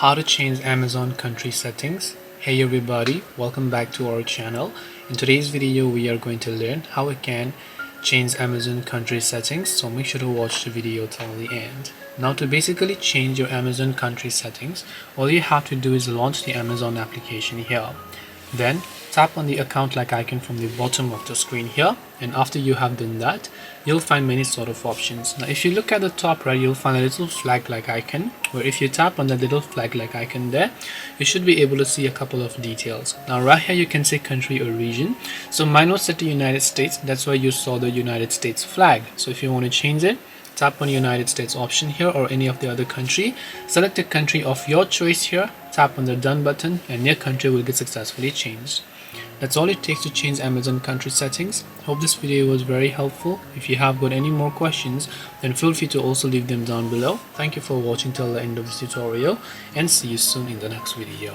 How to change Amazon country settings. Hey everybody, welcome back to our channel. In today's video we are going to learn how we can change Amazon country settings, so make sure to watch the video till the end. Now, to basically change your Amazon country settings, all you have to do is launch the Amazon application here. Then tap on the account like icon from the bottom of the screen here, and after you have done that, you'll find many sort of options. Now if you look at the top right, you'll find a little flag like icon, where if you tap on the little flag like icon there, you should be able to see a couple of details. Now right here you can say country or region. So mine was set to United States, that's why you saw the United States flag. So if you want to change it, tap on United States option here, or any of the other country, select a country of your choice here, tap on the done button, and your country will get successfully changed. That's all it takes to change Amazon country settings. Hope this video was very helpful. If you have got any more questions, then feel free to also leave them down below. Thank you for watching till the end of this tutorial, and see you soon in the next video.